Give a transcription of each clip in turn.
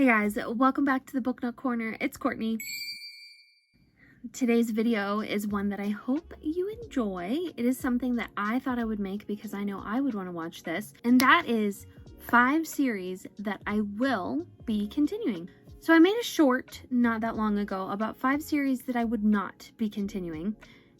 Hey guys, welcome back to the Book Nook Corner. It's Courtney. Today's video is one that I hope you enjoy. It is something that I thought I would make because I know I would want to watch this, and that is 5 series that I will be continuing. So I made a short not that long ago about 5 series that I would not be continuing,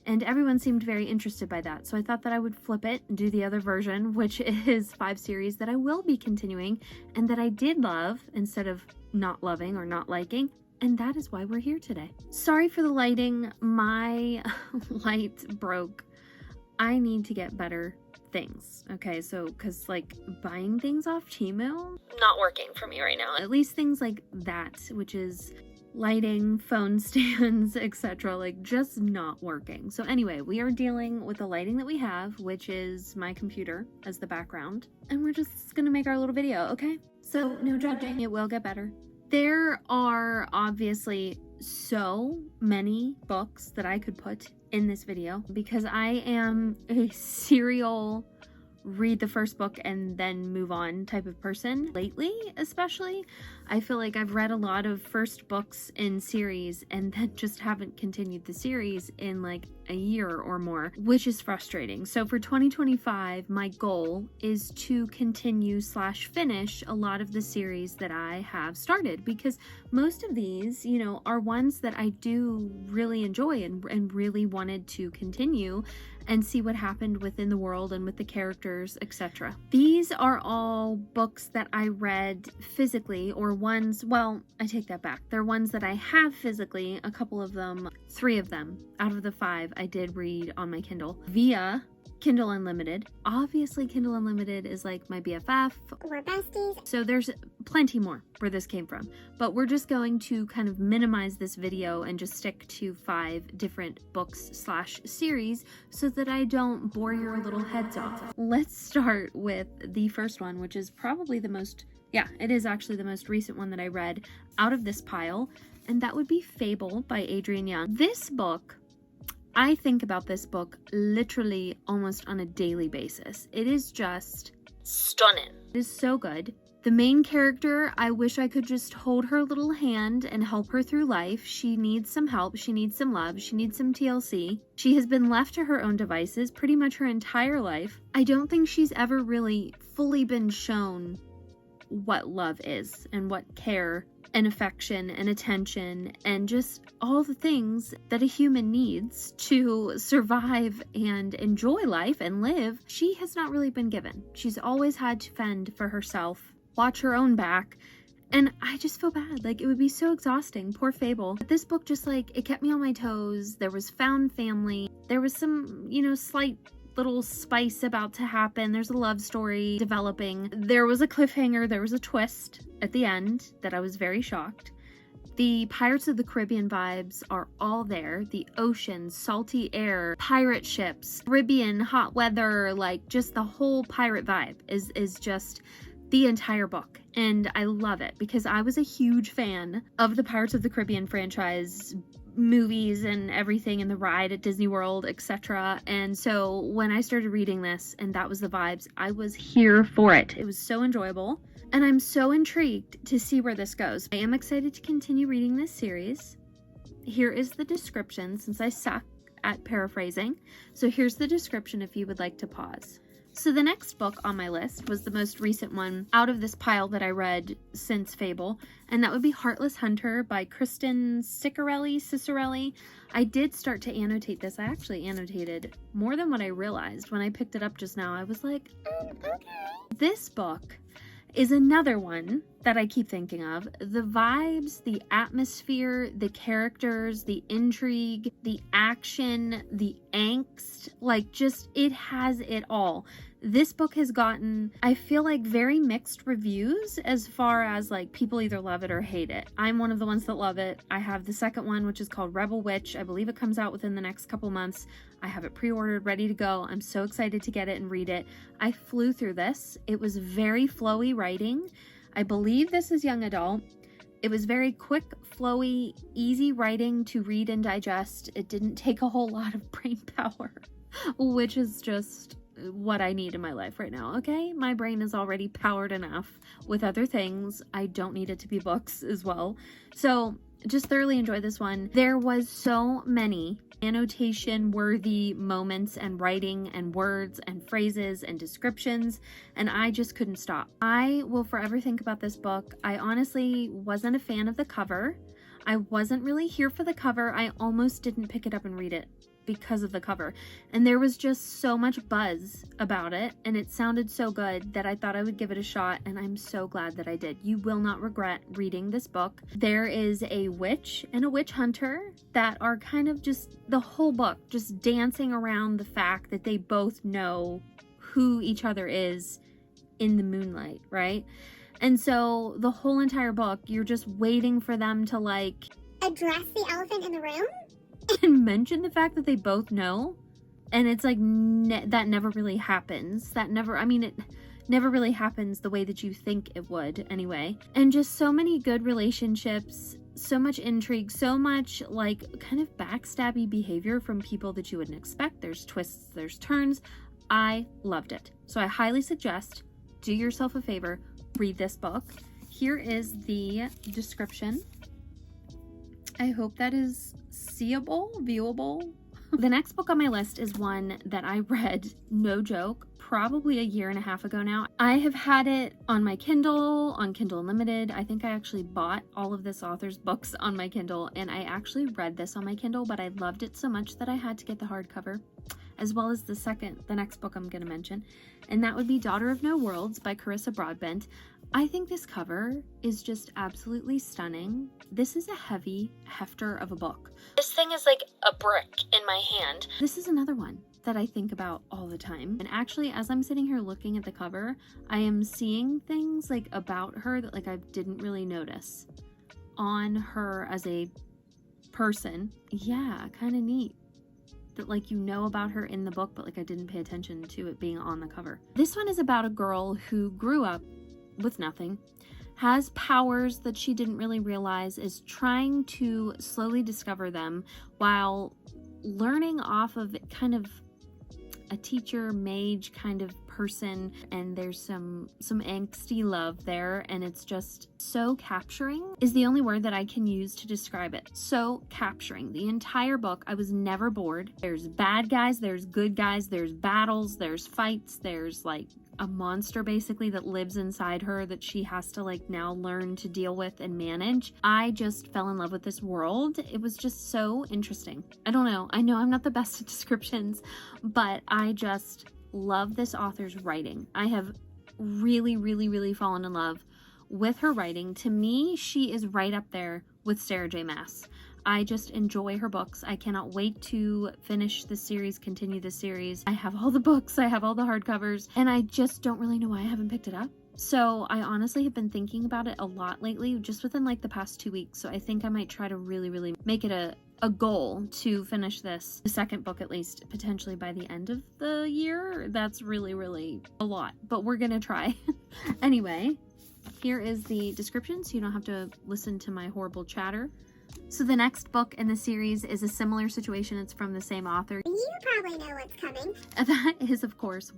and everyone seemed very interested by that. So I thought that I would flip it and do the other version, which is 5 series that I will be continuing and that I did love instead of not loving or not liking. And that is why we're here today. Sorry for the lighting. My light broke. I need to get better things. Okay, so because like buying things off Temu, not working for me right now. At least things like that, which is lighting, phone stands, etc., like just not working. So anyway, we are dealing with the lighting that we have, which is my computer as the background, and we're just gonna make our little video, okay? So no judging, it will get better. There are obviously so many books that I could put in this video because I am a serial read the first book and then move on type of person. Lately, especially, I feel like I've read a lot of first books in series and then just haven't continued the series in like a year or more, which is frustrating. So for 2025, my goal is to continue / finish a lot of the series that I have started, because most of these, you know, are ones that I do really enjoy and really wanted to continue and see what happened within the world and with the characters, etc. These are all books that I read physically, or ones, well, I take that back. They're ones that I have physically. A couple of them, 3 of them out of the 5 I did read on my Kindle via Kindle Unlimited. Obviously, Kindle Unlimited is like my BFF. We're besties. So there's plenty more where this came from, but we're just going to kind of minimize this video and just stick to 5 different books / series so that I don't bore your little heads off. Let's start with the first one, which is probably the most, yeah, it is actually the most recent one that I read out of this pile, and that would be Fable by Adrienne Young. This book, I think about this book literally almost on a daily basis. It is just stunning. It is so good. The main character, I wish I could just hold her little hand and help her through life. She needs some help. She needs some love. She needs some TLC. She has been left to her own devices pretty much her entire life. I don't think she's ever really fully been shown what love is and what care and affection and attention and just all the things that a human needs to survive and enjoy life and live. She has not really been given. She's always had to fend for herself, watch her own back, and I just feel bad. Like, it would be so exhausting. Poor Fable. But this book just, like, it kept me on my toes. There was found family. There was some, you know, slight little spice about to happen. There's a love story developing. There was a cliffhanger. There was a twist at the end that I was very shocked. The Pirates of the Caribbean vibes are all there. The ocean, salty air, pirate ships, Caribbean, hot weather, like just the whole pirate vibe is just the entire book. And I love it because I was a huge fan of the Pirates of the Caribbean franchise, movies and everything, and the ride at Disney World, etc. And so when I started reading this and that was the vibes, I was here for it. It was so enjoyable, and I'm so intrigued to see where this goes. I am excited to continue reading this series. Here is the description, since I suck at paraphrasing. So here's the description if you would like to pause. So the next book on my list was the most recent one out of this pile that I read since Fable, and that would be Heartless Hunter by Kristen Cicarelli. I did start to annotate this. I actually annotated more than what I realized. When I picked it up just now, I was like, okay. This book is another one that I keep thinking of. The vibes, the atmosphere, the characters, the intrigue, the action, the angst, like just, it has it all. This book has gotten, I feel like, very mixed reviews as far as like people either love it or hate it. I'm one of the ones that love it. I have the second one, which is called Rebel Witch. I believe it comes out within the next couple months. I have it pre-ordered, ready to go. I'm so excited to get it and read it. I flew through this. It was very flowy writing. I believe this is young adult. It was very quick, flowy, easy writing to read and digest. It didn't take a whole lot of brain power, which is just what I need in my life right now, okay? My brain is already powered enough with other things. I don't need it to be books as well. So just thoroughly enjoyed this one. There was so many annotation worthy moments and writing and words and phrases and descriptions, and I just couldn't stop. I will forever think about this book. I honestly wasn't a fan of the cover. I wasn't really here for the cover. I almost didn't pick it up and read it because of the cover, and there was just so much buzz about it, and it sounded so good that I thought I would give it a shot, and I'm so glad that I did. You will not regret reading this book. There is a witch and a witch hunter that are kind of just the whole book just dancing around the fact that they both know who each other is in the moonlight, right? And so the whole entire book, you're just waiting for them to like address the elephant in the room and mention the fact that they both know. And it's like that never really happens. It never really happens the way that you think it would anyway. And just so many good relationships, so much intrigue, so much like kind of backstabby behavior from people that you wouldn't expect. There's twists, there's turns. I loved it. So I highly suggest, do yourself a favor, read this book. Here is the description. I hope that is seeable, viewable. The next book on my list is one that I read, no joke, probably a year and a half ago now. I have had it on my Kindle, on Kindle Unlimited. I think I actually bought all of this author's books on my Kindle, and I actually read this on my Kindle, but I loved it so much that I had to get the hardcover, as well as the next book I'm going to mention, and that would be Daughter of No Worlds by Carissa Broadbent. I think this cover is just absolutely stunning. This is a heavy hefter of a book. This thing is like a brick in my hand. This is another one that I think about all the time. And actually, as I'm sitting here looking at the cover, I am seeing things like about her that like I didn't really notice on her as a person. Yeah, kind of neat that like you know about her in the book, but like I didn't pay attention to it being on the cover. This one is about a girl who grew up with nothing, has powers that she didn't really realize, is trying to slowly discover them while learning off of kind of a teacher mage kind of person, and there's some angsty love there, and it's just so capturing is the only word that I can use to describe it. So capturing. The entire book, I was never bored. There's bad guys, there's good guys, there's battles, there's fights, there's like a monster basically that lives inside her that she has to like now learn to deal with and manage. I just fell in love with this world. It was just so interesting. I don't know. I know I'm not the best at descriptions, but I just love this author's writing. I have really fallen in love with her writing. To me, she is right up there with Sarah J. Maas. I just enjoy her books. I cannot wait to finish the series, continue the series. I have all the books, I have all the hardcovers, and I just don't really know why I haven't picked it up. So I honestly have been thinking about it a lot lately, just within like the past 2 weeks. So I think I might try to really make it a goal to finish this, the second book at least, potentially by the end of the year. That's really a lot, but we're gonna try. Anyway, here is the description so you don't have to listen to my horrible chatter. So the next book in the series is a similar situation. It's from the same author. You probably know what's coming. That is, of course,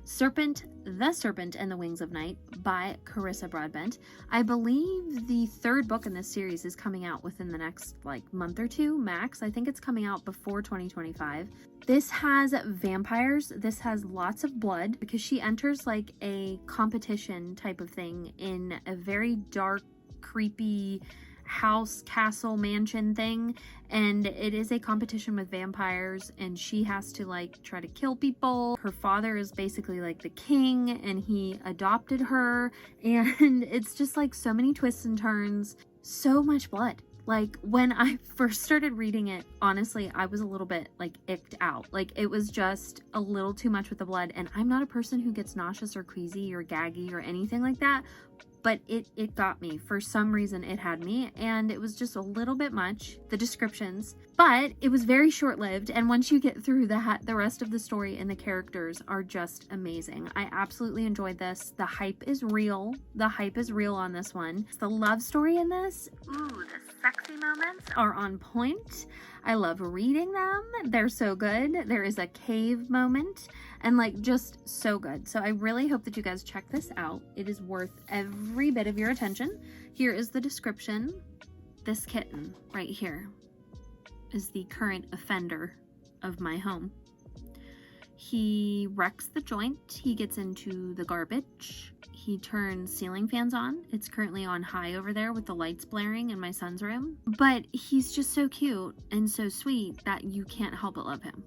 Serpent, The Serpent and the Wings of Night by Carissa Broadbent. I believe the third book in this series is coming out within the next like month or two max. I think it's coming out before 2025. This has vampires. This has lots of blood because she enters like a competition type of thing in a very dark, creepy house, castle, mansion thing, and it is a competition with vampires, and she has to like try to kill people. Her father is basically like the king, and he adopted her, and it's just like so many twists and turns, so much blood. Like when I first started reading it, honestly, I was a little bit like icked out. Like it was just a little too much with the blood, and I'm not a person who gets nauseous or queasy or gaggy or anything like that, but it got me. For some reason it had me, and it was just a little bit much, the descriptions, but it was very short-lived, and once you get through that, the rest of the story and the characters are just amazing. I absolutely enjoyed this. The hype is real. The hype is real on this one. The love story in this, ooh, the sexy moments are on point. I love reading them. They're so good. There is a cave moment and like just so good. So I really hope that you guys check this out. It is worth every bit of your attention. Here is the description. This kitten right here is the current offender of my home. He wrecks the joint. He gets into the garbage. He turns ceiling fans on. It's currently on high over there with the lights blaring in my son's room. But he's just so cute and so sweet that you can't help but love him.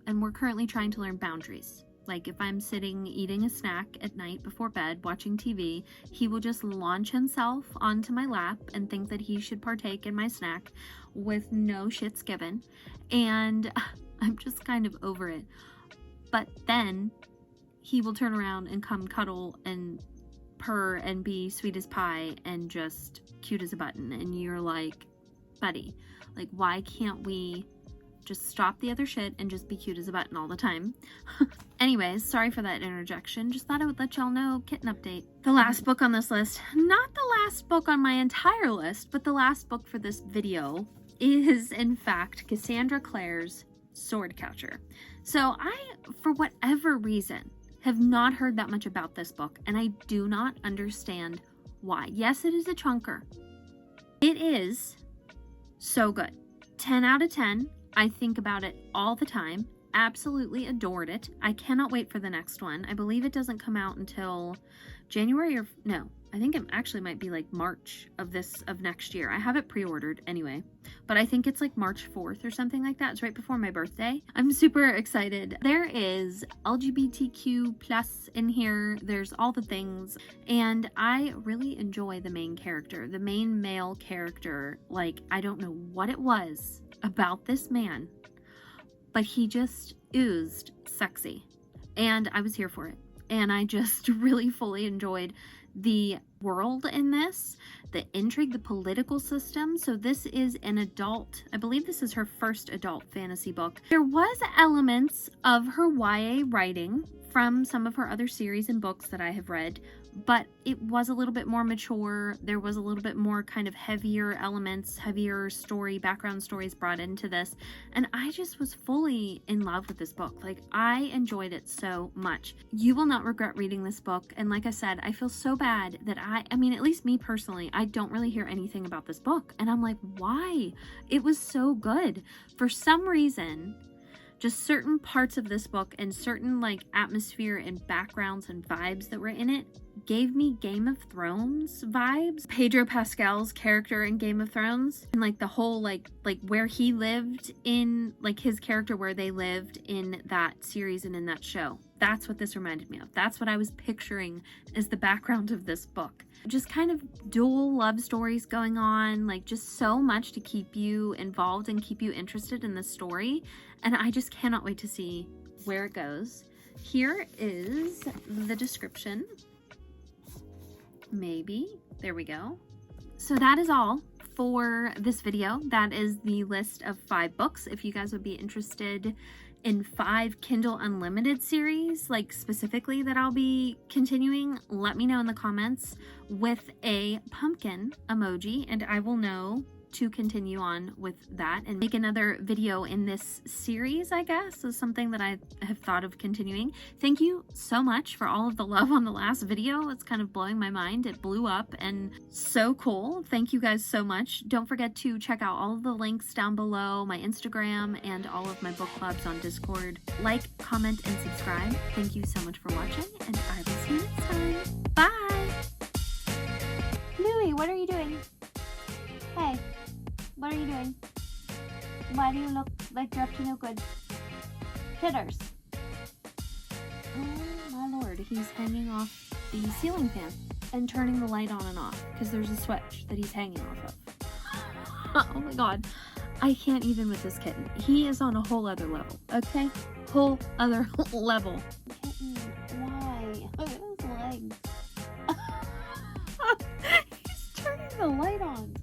And we're currently trying to learn boundaries. Like if I'm sitting eating a snack at night before bed watching TV, he will just launch himself onto my lap and think that he should partake in my snack with no shits given. And I'm just kind of over it. But then he will turn around and come cuddle and purr and be sweet as pie and just cute as a button. And you're like, buddy, like why can't we just stop the other shit and just be cute as a button all the time? Anyways, sorry for that interjection. Just thought I would let y'all know, kitten update. The last book on this list, not the last book on my entire list, but the last book for this video is in fact Cassandra Clare's Swordcatcher. So I, for whatever reason, have not heard that much about this book, and I do not understand why. Yes, it is a chunker. It is so good. 10 out of 10. I think about it all the time. Absolutely adored it. I cannot wait for the next one. I believe it doesn't come out until January or no, I think it actually might be like March of next year. I have it pre-ordered anyway, but I think it's like March 4th or something like that. It's right before my birthday. I'm super excited. There is LGBTQ plus in here. There's all the things, and I really enjoy the main character, the main male character. Like, I don't know what it was about this man, but he just oozed sexy, and I was here for it. And I just really fully enjoyed the world in this, the intrigue, the political system. So this is an adult, I believe this is her first adult fantasy book. There was elements of her YA writing from some of her other series and books that I have read, but it was a little bit more mature. There was a little bit more kind of heavier elements, heavier story, background stories brought into this. And I just was fully in love with this book. Like, I enjoyed it so much. You will not regret reading this book. And like I said, I feel so bad that I mean, at least me personally, I don't really hear anything about this book. And I'm like, why? It was so good. For some reason, just certain parts of this book and certain like atmosphere and backgrounds and vibes that were in it gave me Game of Thrones vibes. Pedro Pascal's character in Game of Thrones, and like the whole like where he lived in, like his character where they lived in that series and in that show. That's what this reminded me of. That's what I was picturing as the background of this book. Just kind of dual love stories going on, like just so much to keep you involved and keep you interested in the story. And I just cannot wait to see where it goes. Here is the description. Maybe. There we go. So that is all for this video. That is the list of 5 books. If you guys would be interested in 5 Kindle Unlimited series, like specifically that I'll be continuing, let me know in the comments with a pumpkin emoji, and I will know to continue on with that and make another video in this series, I guess, is something that I have thought of continuing. Thank you so much for all of the love on the last video. It's kind of blowing my mind. It blew up and so cool. Thank you guys so much. Don't forget to check out all of the links down below, my Instagram and all of my book clubs on Discord. Like, comment, and subscribe. Thank you so much for watching, and I will see you next time. Bye! Louie, what are you doing? Hey. What are you doing? Why do you look like you're up to no good? Hitters. Oh my lord, he's hanging off the ceiling fan and turning the light on and off because there's a switch that he's hanging off of. Oh my god, I can't even with this kitten. He is on a whole other level, okay? Whole other level. Kitten, why? Look at his legs. He's turning the light on.